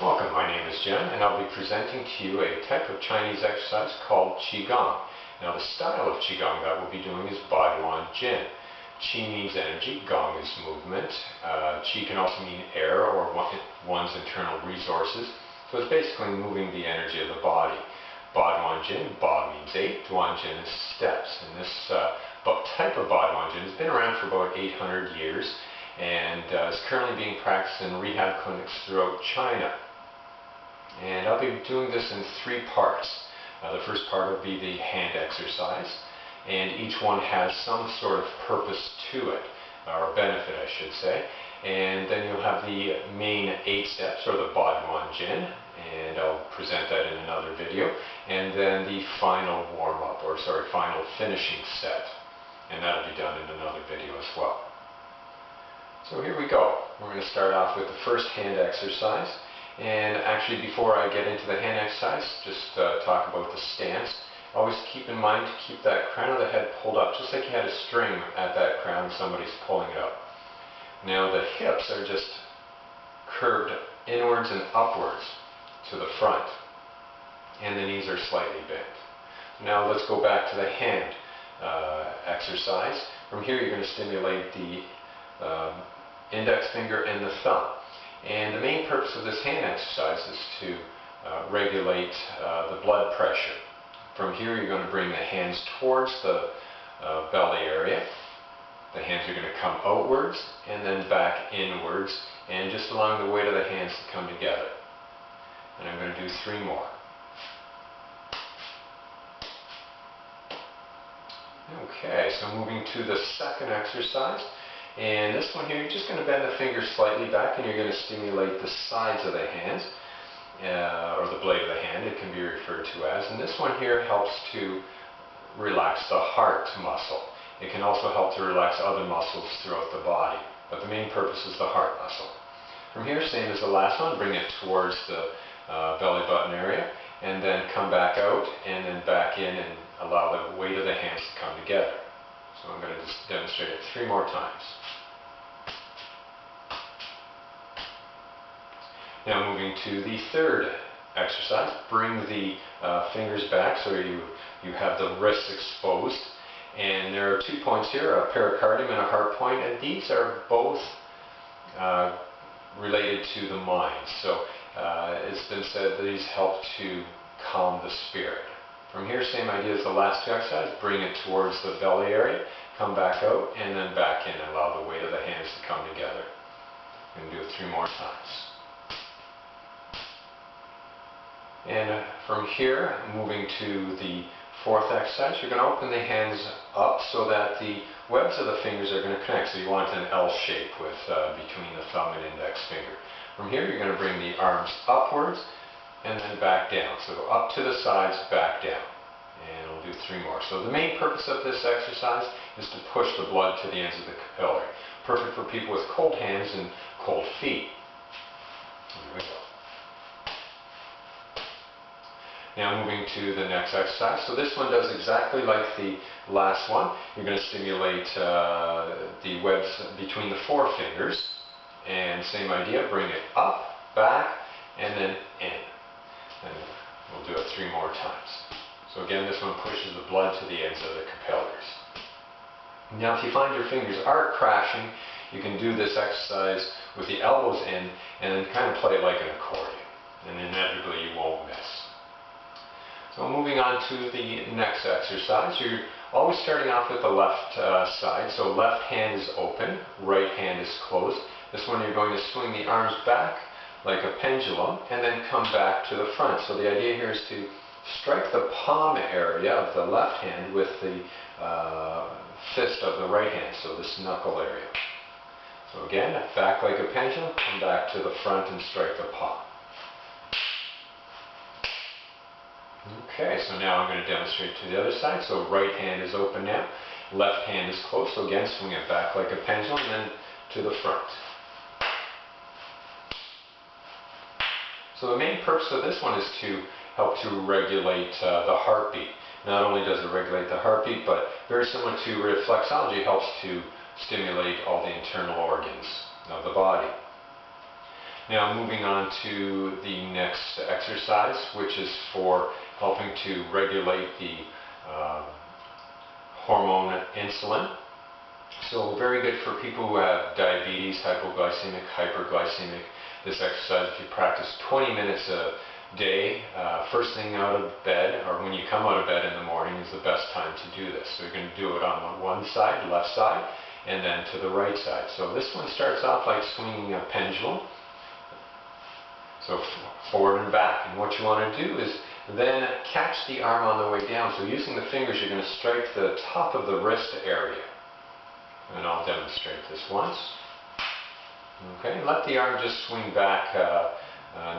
Welcome, my name is Jim, and I'll be presenting to you a type of Chinese exercise called Qi Gong. Now the style of Qi Gong that we'll be doing is Ba Duan Jin. Qi means energy, Gong is movement. Qi can also mean air or one's internal resources. So it's basically moving the energy of the body. Ba Duan Jin, Ba means 8, Duan Jin is steps. And this type of Ba Duan Jin has been around for about 800 years and is currently being practiced in rehab clinics throughout China. And I'll be doing this in 3 parts. The first part will be the hand exercise, and each one has some sort of purpose to it, or benefit I should say. And then you'll have the main 8 steps, or the Ba Duan Jin, and I'll present that in another video. And then the final warm-up, final finishing set, and that'll be done in another video as well. So here we go. We're going to start off with the first hand exercise. And actually, before I get into the hand exercise, just talk about the stance. Always keep in mind to keep that crown of the head pulled up, just like you had a string at that crown, somebody's pulling it up. Now the hips are just curved inwards and upwards to the front, and the knees are slightly bent. Now let's go back to the hand exercise. From here, you're going to stimulate the index finger and the thumb. And the main purpose of this hand exercise is to regulate the blood pressure. From here, you're going to bring the hands towards the belly area. The hands are going to come outwards and then back inwards, and just allowing the weight of the hands to come together. And I'm going to do 3 more. Okay, so moving to the second exercise. And this one here, you're just going to bend the fingers slightly back, and you're going to stimulate the sides of the hands, or the blade of the hand, it can be referred to as. And this one here helps to relax the heart muscle. It can also help to relax other muscles throughout the body, but the main purpose is the heart muscle. From here, same as the last one, bring it towards the belly button area, and then come back out, and then back in, and allow the weight of the hands to come together. So I'm going to just demonstrate it 3 more times. Now moving to the third exercise, bring the fingers back so you have the wrists exposed. And there are 2 points here, a pericardium and a heart point, and these are both related to the mind. So it's been said that these help to calm the spirit. From here, same idea as the last 2 exercises, bring it towards the belly area, come back out, and then back in, and allow the weight of the hands to come together. I'm going to do it 3 more times. And from here, moving to the 4th exercise, you're going to open the hands up so that the webs of the fingers are going to connect. So you want an L shape with between the thumb and index finger. From here, you're going to bring the arms upwards and then back down. So up to the sides, back down. And we'll do 3 more. So the main purpose of this exercise is to push the blood to the ends of the capillary. Perfect for people with cold hands and cold feet. Here we go. Now moving to the next exercise. So this one does exactly like the last one. You're going to stimulate the webs between the forefingers. And same idea, bring it up, back, and then in. And we'll do it 3 more times. So again, this one pushes the blood to the ends of the capillaries. Now if you find your fingers are crashing, you can do this exercise with the elbows in and then kind of play it like an accordion. And inevitably you won't miss. So moving on to the next exercise, you're always starting off with the left side. So left hand is open, right hand is closed. This one you're going to swing the arms back like a pendulum and then come back to the front. So the idea here is to strike the palm area of the left hand with the fist of the right hand, so this knuckle area. So again, back like a pendulum, come back to the front and strike the palm. Okay, so now I'm going to demonstrate to the other side. So right hand is open now, left hand is closed. So again, swing it back like a pendulum and then to the front. So the main purpose of this one is to help to regulate the heartbeat. Not only does it regulate the heartbeat, but very similar to reflexology, helps to stimulate all the internal organs of the body. Now moving on to the next exercise, which is for helping to regulate the hormone insulin. So very good for people who have diabetes, hypoglycemic, hyperglycemic. This exercise, if you practice 20 minutes a day, first thing out of bed, or when you come out of bed in the morning, is the best time to do this. So you're going to do it on one side, left side, and then to the right side. So this one starts off like swinging a pendulum. So forward and back. And what you want to do is then catch the arm on the way down. So using the fingers, you're going to strike the top of the wrist area. And I'll demonstrate this once. Okay, let the arm just swing back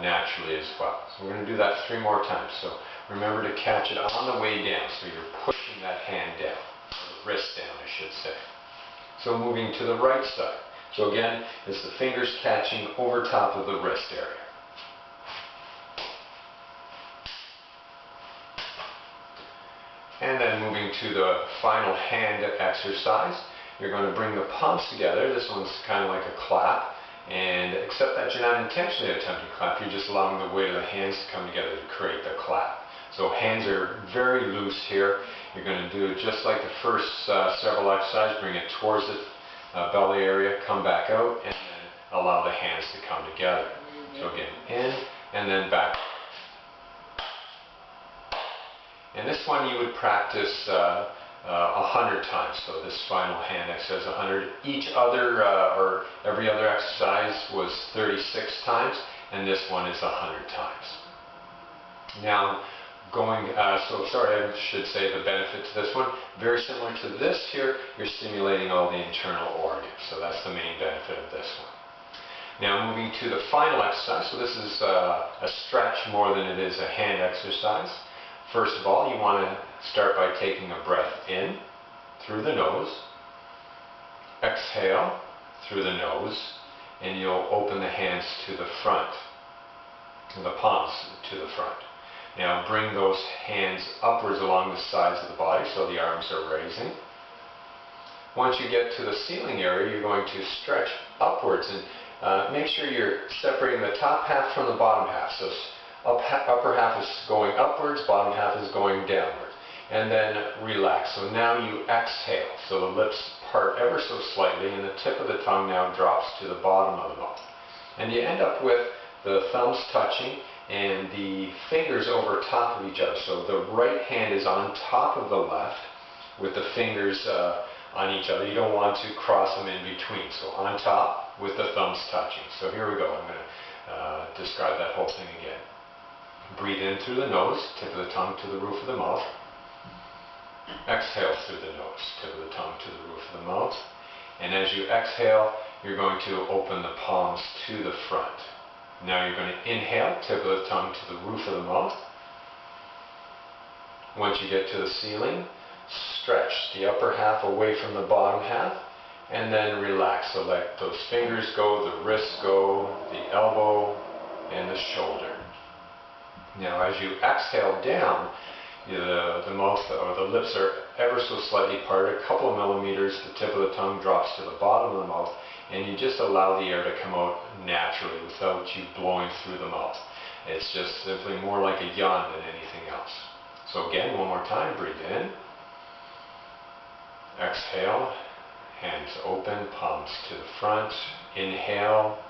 naturally as well. So we're going to do that 3 more times. So remember to catch it on the way down. So you're pushing that hand down, or the wrist down, I should say. So moving to the right side. So again, it's the fingers catching over top of the wrist area. And then moving to the final hand exercise. You're going to bring the palms together. This one's kind of like a clap. And except that you're not intentionally attempting to clap, you're just allowing the weight of the hands to come together to create the clap. So hands are very loose here. You're going to do it just like the first several exercises. Bring it towards the belly area, come back out, and then allow the hands to come together. So again, in and then back. And this one you would practice 100 times. So this final hand exercise 100. Each other or every other exercise was 36 times, and this one is 100 times. Now I should say the benefit to this one, very similar to this here, you're stimulating all the internal organs. So that's the main benefit of this one. Now moving to the final exercise. So this is a stretch more than it is a hand exercise. First of all, you want to start by taking a breath in through the nose, exhale through the nose, and you'll open the hands to the front, and the palms to the front. Now bring those hands upwards along the sides of the body so the arms are raising. Once you get to the ceiling area, you're going to stretch upwards and make sure you're separating the top half from the bottom half. So upper half is going upwards, bottom half is going downward. And then relax. So now you exhale. So the lips part ever so slightly and the tip of the tongue now drops to the bottom of the mouth. And you end up with the thumbs touching and the fingers over top of each other. So the right hand is on top of the left with the fingers on each other. You don't want to cross them in between. So on top with the thumbs touching. So here we go. I'm going to describe that whole thing again. Breathe in through the nose, tip of the tongue to the roof of the mouth. Exhale through the nose, tip of the tongue to the roof of the mouth. And as you exhale, you're going to open the palms to the front. Now you're going to inhale, tip of the tongue to the roof of the mouth. Once you get to the ceiling, stretch the upper half away from the bottom half, and then relax. So let those fingers go, the wrists go, the elbow, and the shoulder. Now as you exhale down, the mouth or the lips are ever so slightly parted, a couple of millimeters, the tip of the tongue drops to the bottom of the mouth, and you just allow the air to come out naturally without you blowing through the mouth. It's just simply more like a yawn than anything else. So again, one more time, breathe in, exhale, hands open, palms to the front, inhale,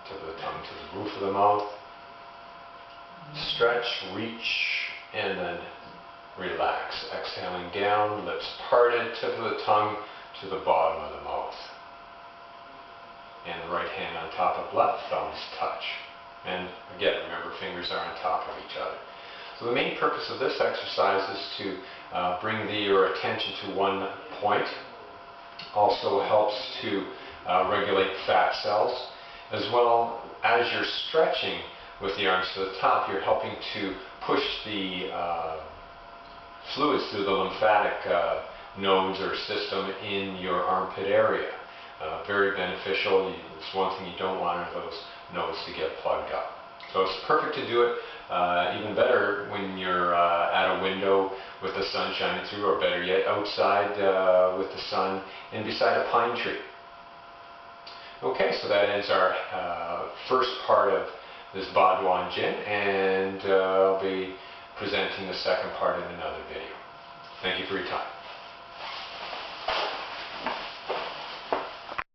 tip of the tongue to the roof of the mouth, stretch, reach, and then relax. Exhaling down, lips parted, tip of the tongue to the bottom of the mouth. And the right hand on top of left, thumbs touch. And again, remember, fingers are on top of each other. So the main purpose of this exercise is to bring your attention to one point. Also helps to regulate fat cells. As well as you're stretching with the arms to the top, you're helping to push the fluids through the lymphatic nodes or system in your armpit area. Very beneficial. It's one thing you don't want are those nodes to get plugged up. So it's perfect to do it. Even better when you're at a window with the sun shining through, or better yet, outside with the sun and beside a pine tree. Okay, so that ends our first part of this Ba Duan Jin, and I'll be presenting the second part in another video. Thank you for your time.